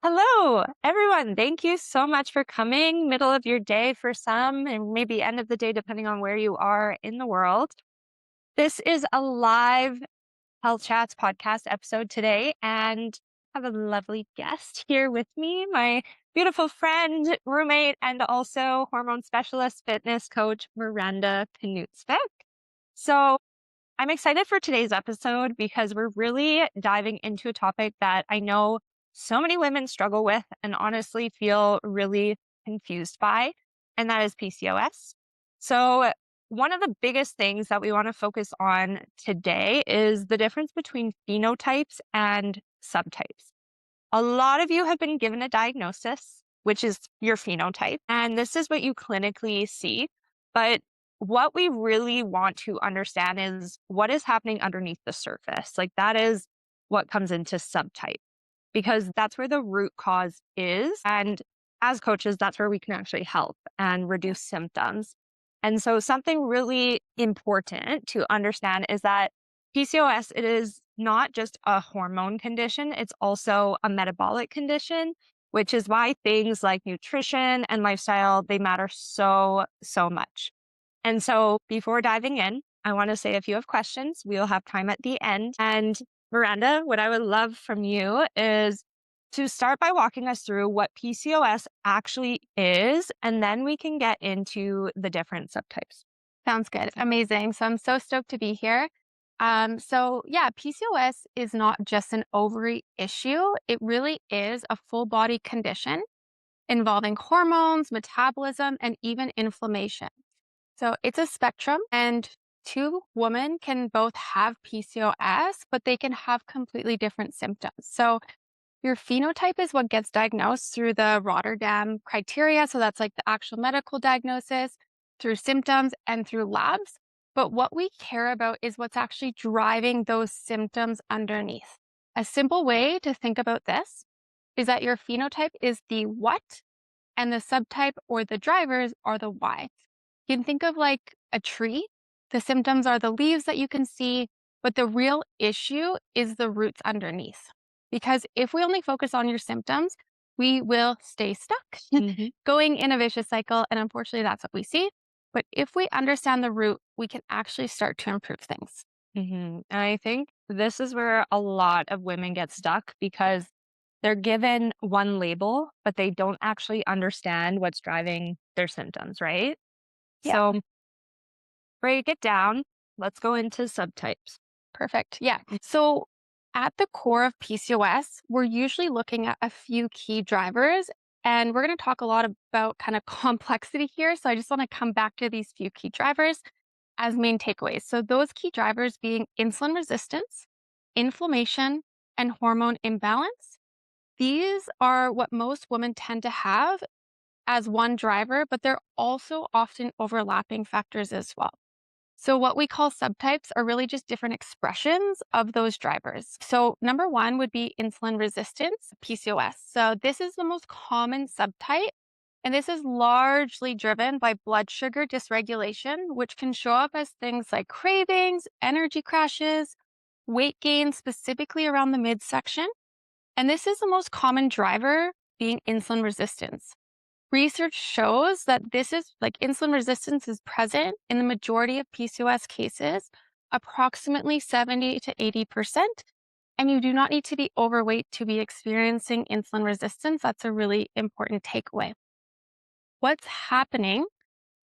Hello, everyone. Thank you so much for coming. Middle of your day for some, and maybe end of the day, depending on where you are in the world. This is a live Health Chats podcast episode today, and I have a lovely guest here with me, my beautiful friend, roommate, and also hormone specialist, fitness coach, Miranda Knutsvik. So I'm excited for today's episode because we're really diving into a topic that I know so many women struggle with and honestly feel really confused by, and that is PCOS. So, one of the biggest things that we want to focus on today is the difference between phenotypes and subtypes. A lot of you have been given a diagnosis, which is your phenotype, and this is what you clinically see. But what we really want to understand is what is happening underneath the surface. Like that is what comes into subtype, because that's where the root cause is. And as coaches, that's where we can actually help and reduce symptoms. And so something really important to understand is that PCOS, it is not just a hormone condition, it's also a metabolic condition, which is why things like nutrition and lifestyle, they matter so much. And so before diving in, I want to say if you have questions, we'll have time at the end. And Miranda, what I would love from you is to start by walking us through what PCOS actually is, and then we can get into the different subtypes. Sounds good. Amazing. So I'm so stoked to be here. PCOS is not just an ovary issue. It really is a full body condition involving hormones, metabolism, and even inflammation. So it's a spectrum, and two women can both have PCOS, but they can have completely different symptoms. So your phenotype is what gets diagnosed through the Rotterdam criteria. So that's like the actual medical diagnosis, through symptoms, and through labs. But what we care about is what's actually driving those symptoms underneath. A simple way to think about this is that your phenotype is the what, and the subtype or the drivers are the why. You can think of like a tree. The symptoms are the leaves that you can see, but the real issue is the roots underneath. Because if we only focus on your symptoms, we will stay stuck, Mhm. going in a vicious cycle. And unfortunately, that's what we see. But if we understand the root, we can actually start to improve things. And I think this is where a lot of women get stuck because they're given one label, but they don't actually understand what's driving their symptoms, right? Yeah. So break it down. Let's go into subtypes. Perfect. Yeah. So at the core of PCOS, we're usually looking at a few key drivers. And we're going to talk a lot about kind of complexity here. So I just want to come back to these few key drivers as main takeaways. So those key drivers being insulin resistance, inflammation, and hormone imbalance. These are what most women tend to have as one driver, but they're also often overlapping factors as well. So, what we call subtypes are really just different expressions of those drivers. So, number one would be insulin resistance, PCOS. So, this is the most common subtype, and this is largely driven by blood sugar dysregulation, which can show up as things like cravings, energy crashes, weight gain, specifically around the midsection. And this is the most common driver being insulin resistance. Research shows that this is like insulin resistance is present in the majority of PCOS cases, approximately 70 to 80%. And you do not need to be overweight to be experiencing insulin resistance. That's a really important takeaway. What's happening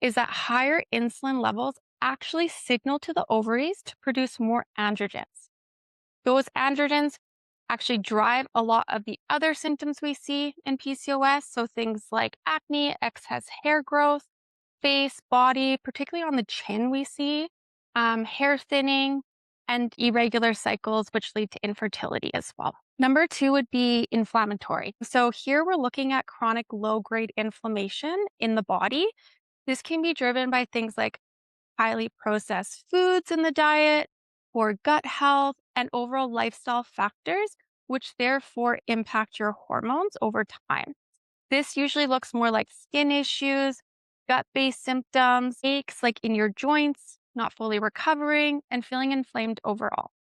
is that higher insulin levels actually signal to the ovaries to produce more androgens. Those androgens actually drive a lot of the other symptoms we see in PCOS. So things like acne, excess hair growth, face, body, particularly on the chin, we see hair thinning and irregular cycles, which lead to infertility as well. Number two would be inflammatory. So here we're looking at chronic low grade inflammation in the body. This can be driven by things like highly processed foods in the diet, poor gut health, and overall lifestyle factors, which therefore impact your hormones over time. This usually looks more like skin issues, gut based symptoms, aches like in your joints, not fully recovering, and feeling inflamed overall.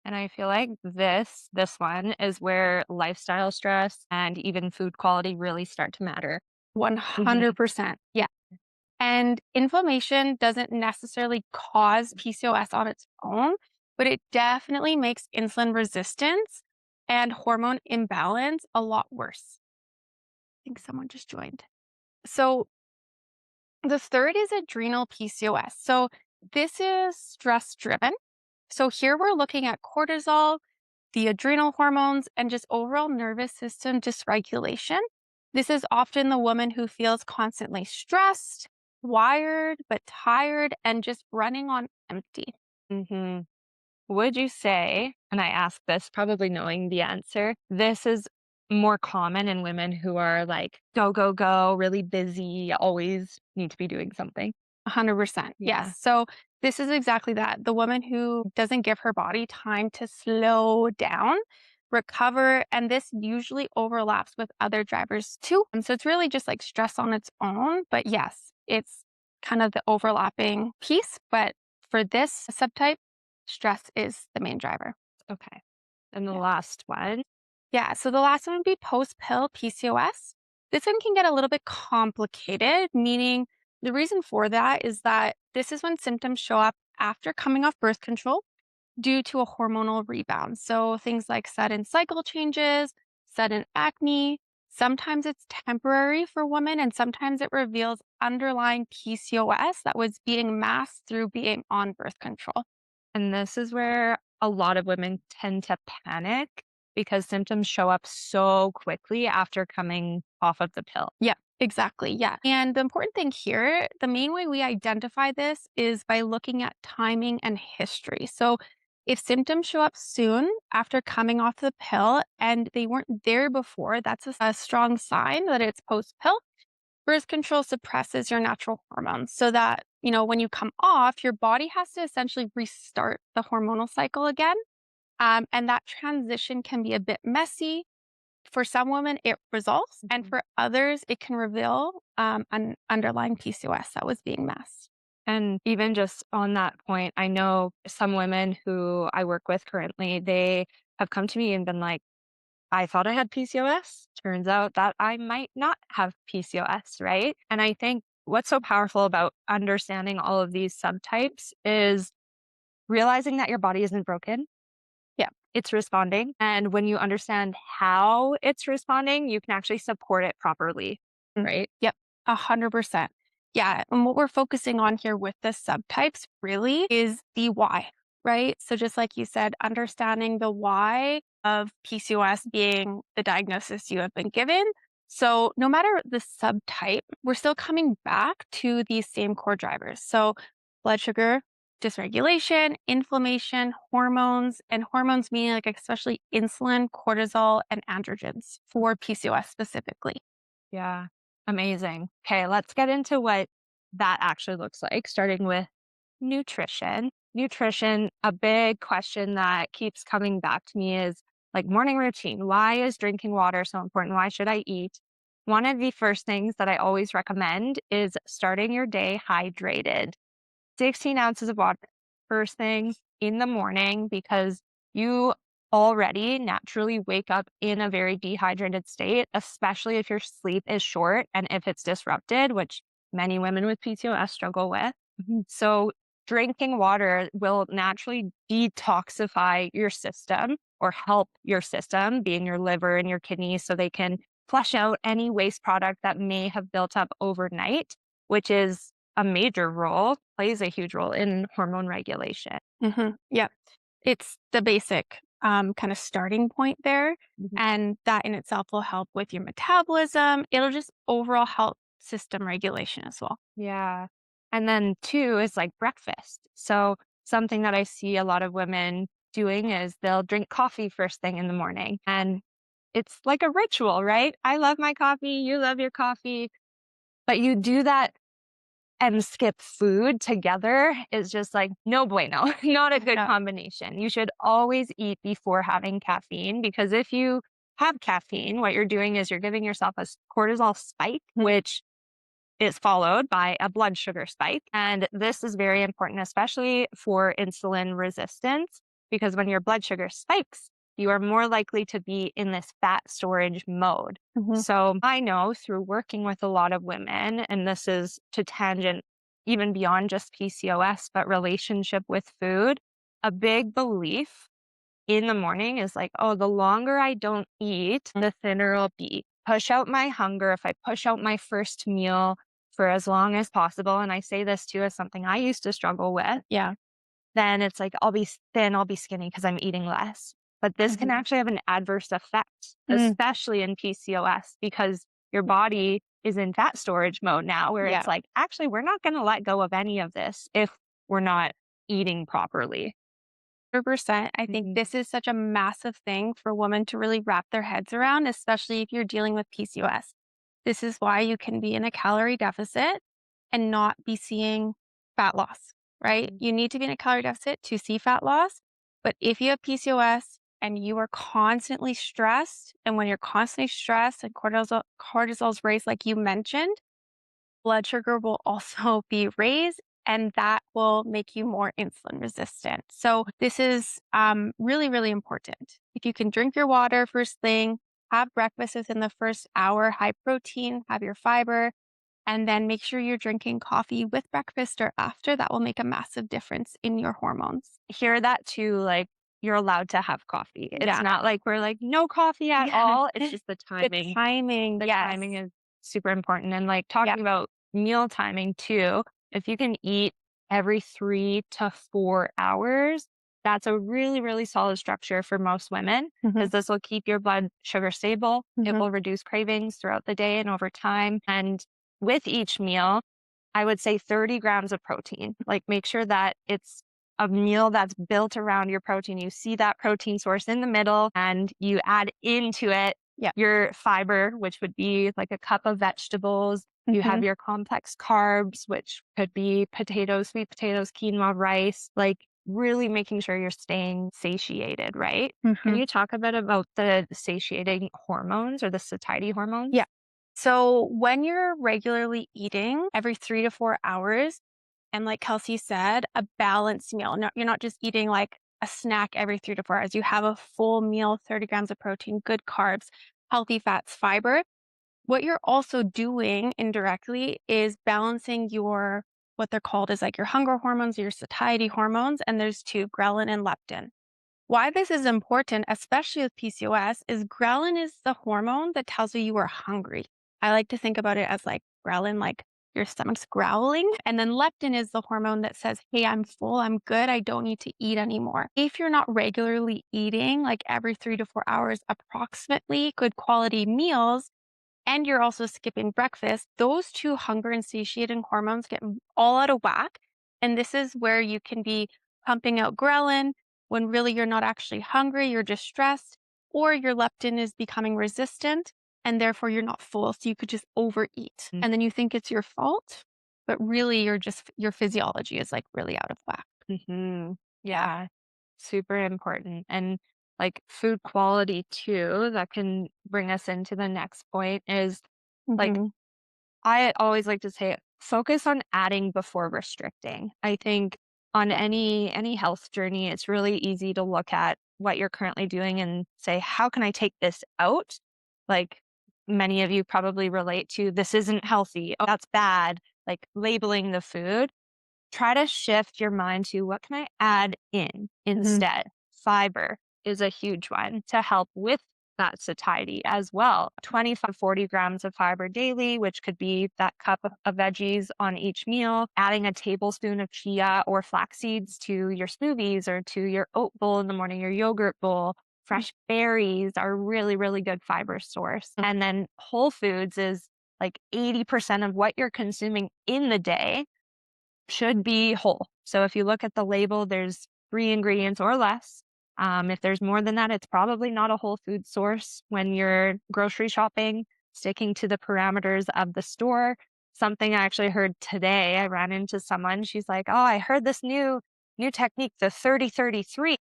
And I feel like this one is where lifestyle stress and even food quality really start to matter. Mhm. 100%. Yeah. And inflammation doesn't necessarily cause PCOS on its own, but it definitely makes insulin resistance and hormone imbalance a lot worse. I think someone just joined. So the third is adrenal PCOS. So this is stress driven. So here we're looking at cortisol, the adrenal hormones, and just overall nervous system dysregulation. This is often the woman who feels constantly stressed, wired, but tired, and just running on empty. Mhm. Would you say, and I ask this probably knowing the answer, this is more common in women who are like go, go, go, really busy, always need to be doing something? 100%. Yeah. Yes. So this is exactly that. The woman who doesn't give her body time to slow down, recover, and this usually overlaps with other drivers too. And so it's really just like stress on its own. But yes, it's kind of the overlapping piece. But for this subtype, stress is the main driver. Okay. And the Yeah. last one. Yeah. So the last one would be post pill PCOS. This one can get a little bit complicated, meaning the reason for that is that this is when symptoms show up after coming off birth control due to a hormonal rebound. So things like sudden cycle changes, sudden acne. Sometimes it's temporary for women, and sometimes it reveals underlying PCOS that was being masked through being on birth control. And this is where a lot of women tend to panic because symptoms show up so quickly after coming off of the pill. Yeah, exactly. Yeah. And the important thing here, the main way we identify this is by looking at timing and history. So if symptoms show up soon after coming off the pill and they weren't there before, that's a strong sign that it's post pill. Birth control suppresses your natural hormones so that, when you come off, your body has to essentially restart the hormonal cycle again. And that transition can be a bit messy. For some women, it resolves, and Mhm. for others, it can reveal an underlying PCOS that was being masked. And even just on that point, I know some women who I work with currently, they have come to me and been like, I thought I had PCOS. Turns out that I might not have PCOS, right? And I think what's so powerful about understanding all of these subtypes is realizing that your body isn't broken. Yeah. It's responding. And when you understand how it's responding, you can actually support it properly, Mm. right? Yep. 100%. Yeah. And what we're focusing on here with the subtypes really is the why, right? So, just like you said, understanding the why of PCOS being the diagnosis you have been given. So, no matter the subtype, we're still coming back to these same core drivers. So, blood sugar, dysregulation, inflammation, hormones, and hormones meaning like especially insulin, cortisol, and androgens for PCOS specifically. Yeah. Amazing. Okay, let's get into what that actually looks like, starting with nutrition. Nutrition, a big question that keeps coming back to me is like morning routine. Why is drinking water so important? Why should I eat? One of the first things that I always recommend is starting your day hydrated. 16 ounces of water first thing in the morning because you already naturally wake up in a very dehydrated state, especially if your sleep is short and if it's disrupted, which many women with PCOS struggle with. Mhm. So, drinking water will naturally detoxify your system or help your system, being your liver and your kidneys, so they can flush out any waste product that may have built up overnight, which is a major role, plays a huge role in hormone regulation. Yep. It's the basic kind of starting point there. Mhm. And that in itself will help with your metabolism. It'll just overall help system regulation as well. Yeah. And then 2 is like breakfast. So something that I see a lot of women doing is they'll drink coffee first thing in the morning. And it's like a ritual, right? I love my coffee, you love your coffee, but you do that and skip food together is just like no bueno, not a good Yeah. combination. You should always eat before having caffeine because if you have caffeine, what you're doing is you're giving yourself a cortisol spike, Mhm. which is followed by a blood sugar spike. And this is very important, especially for insulin resistance. because when your blood sugar spikes, you are more likely to be in this fat storage mode. Mhm. So I know through working with a lot of women, and this is to tangent even beyond just PCOS, but relationship with food, a big belief in the morning is like, oh, the longer I don't eat, the thinner I'll be. Push out my hunger. If I push out my first meal for as long as possible, and I say this too as something I used to struggle with, Yeah. then it's like I'll be thin, I'll be skinny because I'm eating less. But this can Mhm. actually have an adverse effect, Mm. especially in PCOS, because your body is in fat storage mode now, where Yeah. it's like, actually, we're not going to let go of any of this if we're not eating properly. 100%. I think Mhm. this is such a massive thing for women to really wrap their heads around, especially if you're dealing with PCOS. This is why you can be in a calorie deficit and not be seeing fat loss, right? Mhm. You need to be in a calorie deficit to see fat loss. But if you have PCOS and you are constantly stressed, and when you're constantly stressed and cortisol's raised, like you mentioned, blood sugar will also be raised and that will make you more insulin resistant. So this is really, really important. If you can drink your water first thing, have breakfast within the first hour, high protein, have your fiber, and then make sure you're drinking coffee with breakfast or after. That will make a massive difference in your hormones. Hear that too, like you're allowed to have coffee. It's Yeah. not like we're like no coffee at Yeah. all. It's just the The timing. timing. The Yes. timing is super important. And like Yeah. talking about meal timing too, if you can eat every 3 to 4 hours, that's a really, really solid structure for most women Hmm. because this will keep your blood sugar stable. It Hmm. will reduce cravings throughout the day and over time. And with each meal, I would say 30 grams of protein. Like make sure that it's a meal that's built around your protein. You see that protein source in the middle and you add into it Yeah. your fiber, which would be like a cup of vegetables. You Hmm. have your complex carbs, which could be potatoes, sweet potatoes, quinoa, rice, like really making sure you're staying satiated, right? Can Hmm. you talk a bit about the satiating hormones or the satiety hormones? Yeah. So when you're regularly eating every 3 to 4 hours, and like Kelsey said, a balanced meal. No, you're not just eating like a snack every 3 to 4 hours. You have a full meal, 30 grams of protein, good carbs, healthy fats, fiber. What you're also doing indirectly is balancing your what they're called is like your hunger hormones, your satiety hormones, and there's two, ghrelin and leptin. Why this is important, especially with PCOS, is ghrelin is the hormone that tells you are hungry. I like to think about it as like ghrelin, like your stomach's growling. And then leptin is the hormone that says, hey, I'm full, I'm good, I don't need to eat anymore. If you're not regularly eating, like every 3 to 4 hours, approximately good quality meals, and you're also skipping breakfast, those two hunger and satiating hormones get all out of whack. And this is where you can be pumping out ghrelin when really you're not actually hungry, you're just stressed, or your leptin is becoming resistant and therefore you're not full. So you could just overeat. And then you think it's your fault, but really your physiology is like really out of whack. Mm-hmm. Yeah. Yeah, super important. And like food quality too, that can bring us into the next point is like Hmm. I always like to say focus on adding before restricting. I think on any health journey, it's really easy to look at what you're currently doing and say, how can I take this out? Like many of you probably relate to this isn't healthy. Oh, that's bad. Like labeling the food, try to shift your mind to what can I add in Hmm. instead? Fiber is a huge one to help with that satiety as well. 25, 40 grams of fiber daily, which could be that cup of veggies on each meal, adding a tablespoon of chia or flax seeds to your smoothies or to your oat bowl in the morning, your yogurt bowl. Fresh berries are really, really good fiber source. And then whole foods is like 80% of what you're consuming in the day should be whole. So if you look at the label, there's 3 ingredients or less. If there's more than that, it's probably not a whole food source when you're grocery shopping, sticking to the parameters of the store. Something I actually heard today, I ran into someone, she's like, oh, I heard this new technique, the 30-33.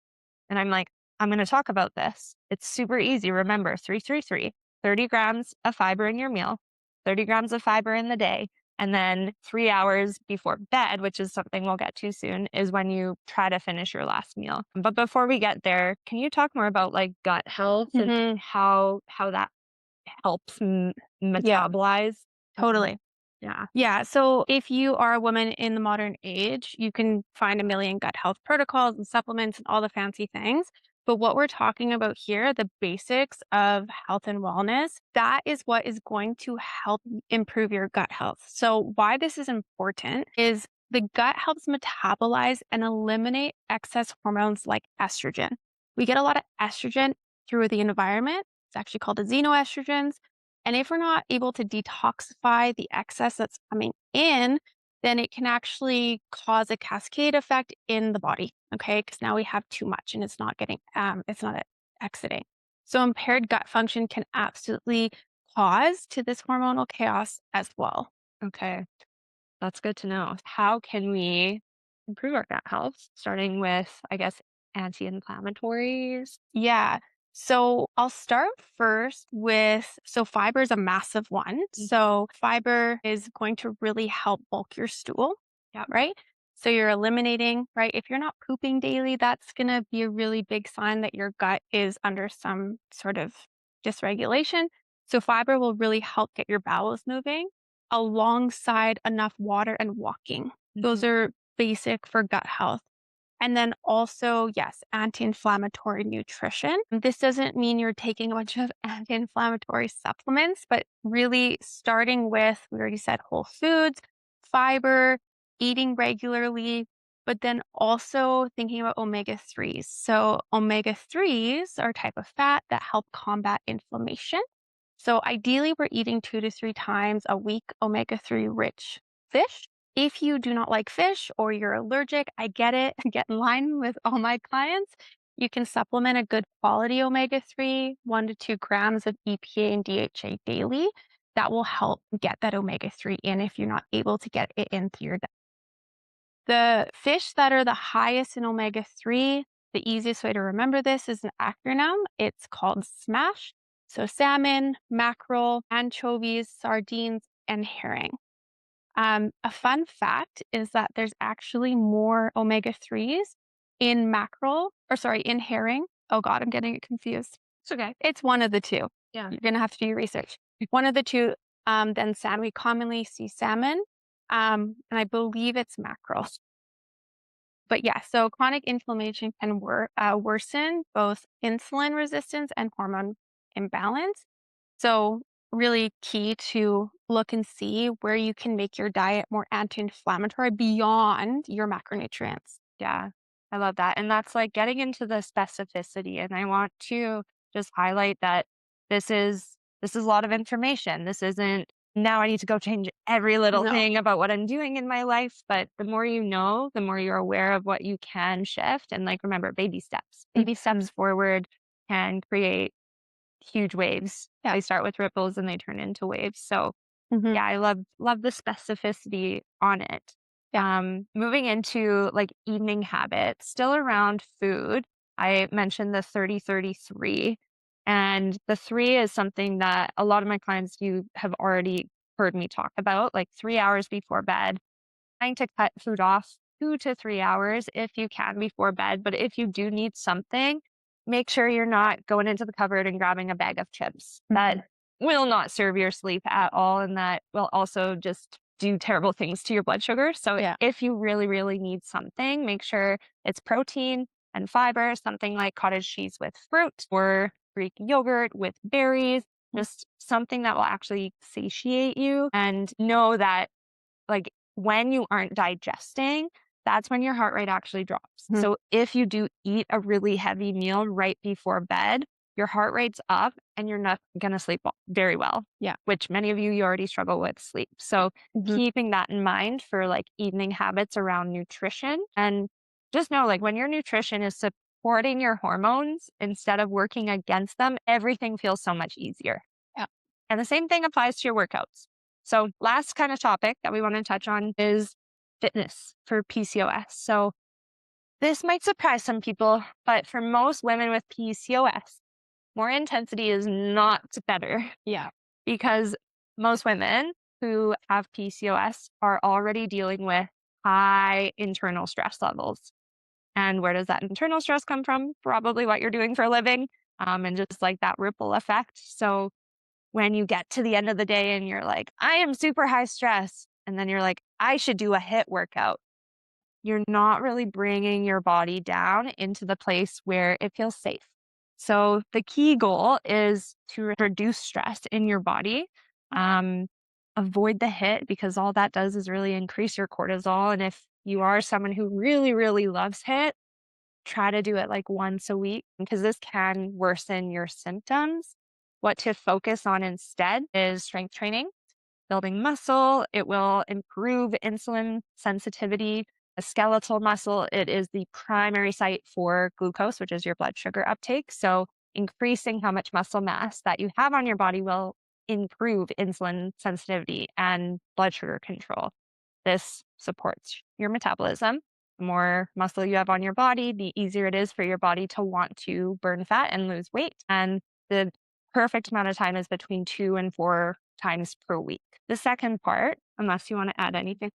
And I'm like, I'm going to talk about this. It's super easy. Remember, 3-3-3, 30 grams of fiber in your meal, 30 grams of fiber in the day. And then 3 hours before bed, which is something we'll get to soon, is when you try to finish your last meal. But before we get there, can you talk more about like gut health and Hmm. how that helps Yeah, metabolize? Okay. totally. Yeah. Yeah. So if you are a woman in the modern age, you can find a million gut health protocols and supplements and all the fancy things. But what we're talking about here, the basics of health and wellness, that is what is going to help improve your gut health. So, why this is important is the gut helps metabolize and eliminate excess hormones like estrogen. We get a lot of estrogen through the environment. It's actually called the xenoestrogens. And if we're not able to detoxify the excess that's coming in, then it can actually cause a cascade effect in the body. Okay. Because now we have too much and it's not exiting. So impaired gut function can absolutely cause to this hormonal chaos as well. Okay. That's good to know. How can we improve our gut health? Starting with, I guess, anti-inflammatories. Yeah. So I'll start first with fiber is a massive one. Mm. So fiber is going to really help bulk your stool, Yep. right? So you're eliminating, right? If you're not pooping daily, that's going to be a really big sign that your gut is under some sort of dysregulation. So fiber will really help get your bowels moving alongside enough water and walking. Mhm. Those are basic for gut health. And then also, yes, anti inflammatory nutrition. This doesn't mean you're taking a bunch of anti inflammatory supplements, but really starting with, we already said whole foods, fiber, eating regularly, but then also thinking about omega 3s. So, omega 3s are a type of fat that help combat inflammation. So ideally, we're eating 2 to 3 times a week omega 3 rich fish. If you do not like fish or you're allergic, I get it. Get in line with all my clients. You can supplement a good quality omega 3, 1 to 2 grams of EPA and DHA daily. That will help get that omega 3 in if you're not able to get it in through your diet. The fish that are the highest in omega 3, the easiest way to remember this is an acronym. It's called SMASH. So salmon, mackerel, anchovies, sardines, and herring. A fun fact is that there's actually more omega 3s in in herring. Oh God, I'm getting it confused. It's okay. It's one of the two. Yeah. You're going to have to do your research. One of the two, then salmon. We commonly see salmon, and I believe it's mackerel. But yeah, so chronic inflammation can worsen both insulin resistance and hormone imbalance. So, really key to look and see where you can make your diet more anti inflammatory beyond your macronutrients. Yeah, I love that. And that's like getting into the specificity. And I want to just highlight that this is a lot of information. This isn't now I need to go change every little No. thing about what I'm doing in my life. But the more you know, the more you're aware of what you can shift. And like remember, baby steps. Baby Mhm. steps forward can create huge waves. Yeah. They start with ripples and they turn into waves. So Hmm. yeah, I love the specificity on it. Yeah. Moving into like evening habits, still around food. I mentioned the 30-33, and the 3 is something that a lot of my clients you have already heard me talk about, like 3 hours before bed, trying to cut food off 2 to 3 hours if you can before bed. But if you do need something, make sure you're not going into the cupboard and grabbing a bag of chips. Hmm. That will not serve your sleep at all. And that will also just do terrible things to your blood sugar. So Yeah. if you really, really need something, make sure it's protein and fiber, something like cottage cheese with fruit or Greek yogurt with berries, just something that will actually satiate you and know that like when you aren't digesting, that's when your heart rate actually drops. Mhm. So if you do eat a really heavy meal right before bed, your heart rate's up and you're not going to sleep very well, Yeah. which many of you already struggle with sleep. So Hmm. keeping that in mind for like evening habits around nutrition and just know like when your nutrition is supporting your hormones instead of working against them, everything feels so much easier. Yeah. And the same thing applies to your workouts. So, last kind of topic that we want to touch on is fitness for PCOS. So, this might surprise some people, but for most women with PCOS, more intensity is not better Yeah. because most women who have PCOS are already dealing with high internal stress levels. And where does that internal stress come from? Probably what you're doing for a living, and just like that ripple effect. So when you get to the end of the day and you're like, I am super high stress, and then you're like, I should do a HIIT workout, you're not really bringing your body down into the place where it feels safe. So the key goal is to reduce stress in your body. Um, Avoid the HIIT because all that does is really increase your cortisol. And if you are someone who really, really loves HIIT, try to do it like once a week because this can worsen your symptoms. What to focus on instead is strength training, building muscle. It will improve insulin sensitivity. A skeletal muscle, it is the primary site for glucose, which is your blood sugar uptake. So increasing how much muscle mass that you have on your body will improve insulin sensitivity and blood sugar control. This supports your metabolism. The more muscle you have on your body, the easier it is for your body to want to burn fat and lose weight. And the perfect amount of time is between 2 and 4 times per week. The second part, unless you want to add anything.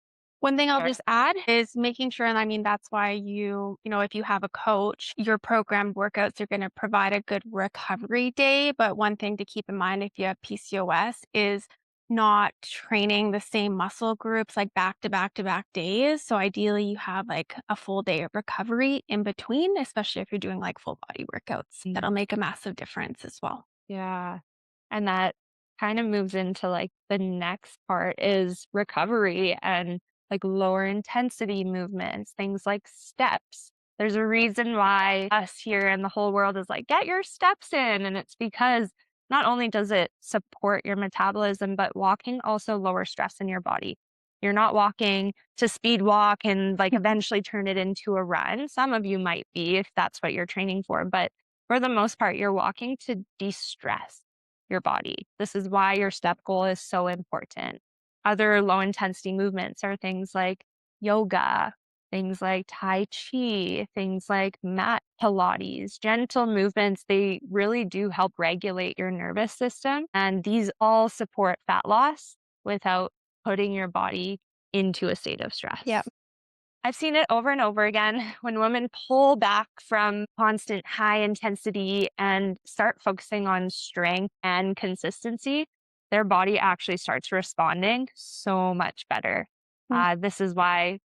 One thing I'll Sure. just add is making sure, and I mean, that's why if you have a coach, your programmed workouts are going to provide a good recovery day. But one thing to keep in mind if you have PCOS is not training the same muscle groups like back to back to back days. So ideally, you have like a full day of recovery in between, especially if you're doing like full body workouts. That'll make a massive difference as well. Yeah. And that kind of moves into like the next part is recovery and like lower intensity movements, things like steps. There's a reason why us here and the whole world is like, get your steps in. And it's because not only does it support your metabolism, but walking also lowers stress in your body. You're not walking to speed walk and like eventually turn it into a run. Some of you might be if that's what you're training for, but for the most part, you're walking to de-stress your body. This is why your step goal is so important. Other low intensity movements are things like yoga, things like Tai Chi, things like mat Pilates, gentle movements. They really do help regulate your nervous system. And these all support fat loss without putting your body into a state of Yeah. stress. I've seen it over and over again when women pull back from constant high intensity and start focusing on strength and consistency, their body actually starts responding so much better. This is why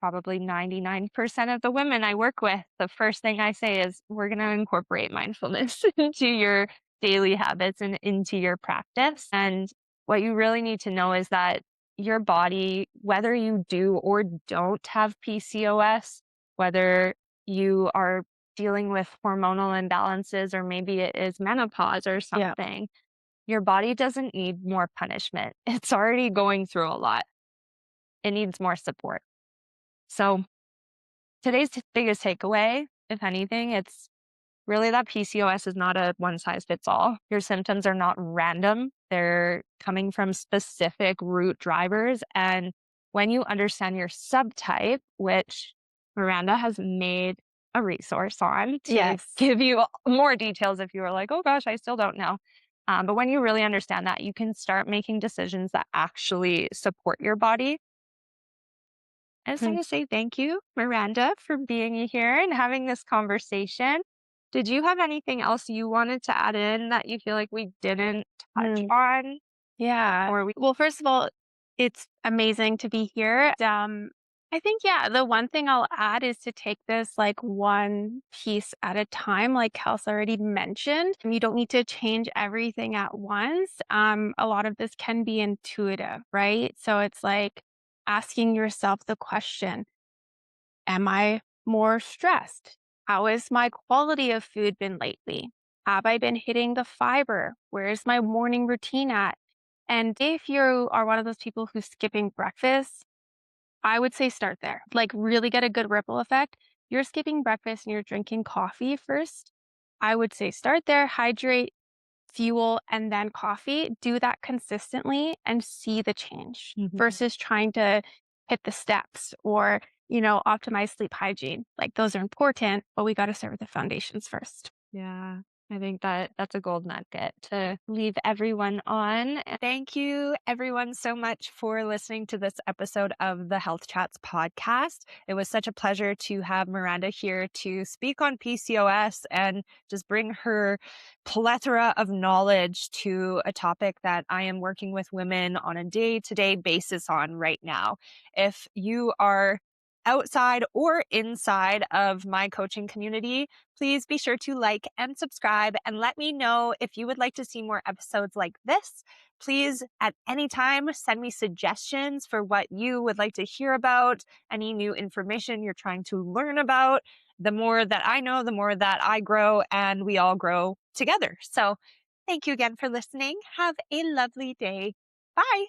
probably 99% of the women I work with, the first thing I say is, we're going to incorporate mindfulness into your daily habits and into your practice. And what you really need to know is that your body, whether you do or don't have PCOS, whether you are dealing with hormonal imbalances or maybe it is menopause or Yeah. something, your body doesn't need more punishment. It's already going through a lot. It needs more support. So today's biggest takeaway, if anything, it's really that PCOS is not a one size fits all. Your symptoms are not random. They're coming from specific root drivers. And when you understand your subtype, which Miranda has made a resource on to Yes. give you more details if you are like, oh gosh, I still don't know. But when you really understand that, you can start making decisions that actually support your body. I just want to say thank you, Miranda, for being here and having this conversation. Did you have anything else you wanted to add in that you feel like we didn't touch Mhm. on? Yeah. Or we Well, first of all, it's amazing to be here. I think, yeah, the one thing I'll add is to take this like one piece at a time, like Kels already mentioned. You don't need to change everything at once. A lot of this can be intuitive, right? So it's like asking yourself the question, am I more stressed? How has my quality of food been lately? Have I been hitting the fiber? Where's my morning routine at? And if you are one of those people who's skipping breakfast, I would say start there. Like, really get a good ripple effect. You're skipping breakfast and you're drinking coffee first. I would say start there, hydrate, fuel, and then coffee. Do that consistently and see the change Mhm. versus trying to hit the steps or, optimize sleep hygiene. Like, those are important, but we got to start with the foundations first. Yeah. I think that that's a gold nugget to leave everyone on. Thank you, everyone, so much for listening to this episode of the Health Chats podcast. It was such a pleasure to have Miranda here to speak on PCOS and just bring her plethora of knowledge to a topic that I am working with women on a day to day basis on right now. If you are outside or inside of my coaching community, please be sure to like and subscribe and let me know if you would like to see more episodes like this. Please, at any time, send me suggestions for what you would like to hear about, any new information you're trying to learn about. The more that I know, the more that I grow, and we all grow together. So, thank you again for listening. Have a lovely day. Bye.